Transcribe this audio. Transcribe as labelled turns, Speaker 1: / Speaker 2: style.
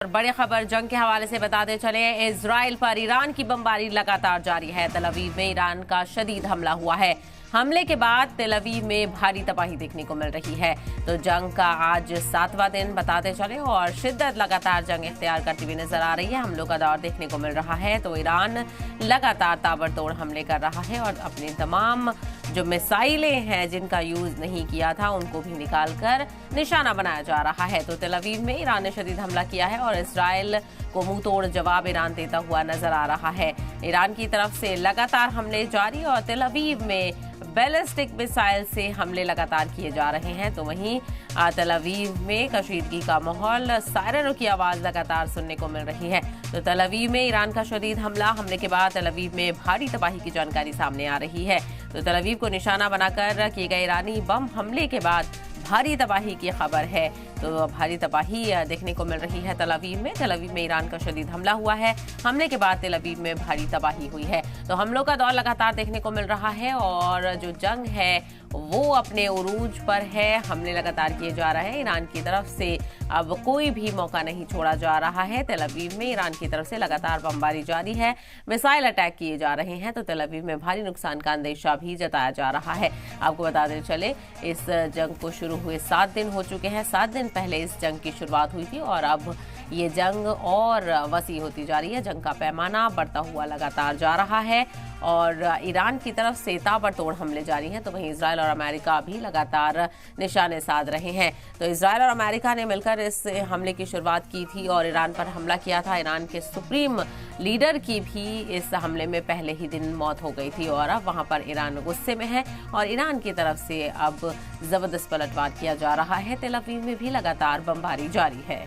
Speaker 1: और बड़ी खबर जंग के हवाले से बताते चले। इजराइल पर ईरान की बमबारी लगातार जारी है। तेल अवीव में ईरान का शदीद हमला हुआ है। हमले के बाद तेल अवीव में भारी तबाही देखने को मिल रही है। तो जंग का आज 7वां दिन बताते चले और शिद्दत लगातार जंग इख्तियार करती हुई नजर आ रही है। हमलों का दौर देखने को मिल रहा है। तो ईरान लगातार ताबड़तोड़ हमले कर रहा है और अपनी तमाम जो मिसाइलें हैं जिनका यूज नहीं किया था उनको भी निकालकर निशाना बनाया जा रहा है। तो तेल अवीव में ईरान ने शदीद हमला किया है और इसराइल को मुंह तोड़ जवाब ईरान देता हुआ नजर आ रहा है। ईरान की तरफ से लगातार हमले जारी और तेल अवीव में बैलिस्टिक मिसाइल से हमले लगातार किए जा रहे हैं। तो वहीं तेल अवीव में कशीदगी का माहौल, सायरनों की आवाज लगातार सुनने को मिल रही है। तो तेल अवीव में ईरान का शदीद हमले के बाद तेल अवीव में भारी तबाही की जानकारी सामने आ रही है। तो तेल अवीव को निशाना बनाकर किए गए ईरानी बम हमले के बाद भारी तबाही की खबर है। तो भारी तबाही देखने को मिल रही है तेल अवीव में। तेल अवीव में ईरान का शदीद हमला हुआ है। हमले के बाद तेल अवीव में भारी तबाही हुई है। तो हमलों का दौर लगातार देखने को मिल रहा है और जो जंग है वो अपने उरूज पर है। हमले लगातार किए जा रहे हैं। ईरान की तरफ से अब कोई भी मौका नहीं छोड़ा जा रहा है। तेल अवीव में ईरान की तरफ से लगातार बमबारी जारी है, मिसाइल अटैक किए जा रहे हैं। तो तेल अवीव में भारी नुकसान का अंदेशा भी जताया जा रहा है। आपको बताते चले इस जंग को शुरू हुए 7 दिन हो चुके हैं। 7 दिन पहले इस जंग की शुरुआत हुई थी और अब ये जंग और वसी होती जा रही है। जंग का पैमाना बढ़ता हुआ लगातार जा रहा है और ईरान की तरफ से ताबड़तोड़ हमले जारी हैं। तो वहीं इजराइल और अमेरिका भी लगातार निशाने साध रहे हैं। तो इजराइल और अमेरिका ने मिलकर इस हमले की शुरुआत की थी और ईरान पर हमला किया था। ईरान के सुप्रीम लीडर की भी इस हमले में पहले ही दिन मौत हो गई थी और अब वहां पर ईरान गुस्से में है और ईरान की तरफ से अब जबरदस्त पलटवार किया जा रहा है। तेल अवीव में भी लगातार बमबारी जारी है।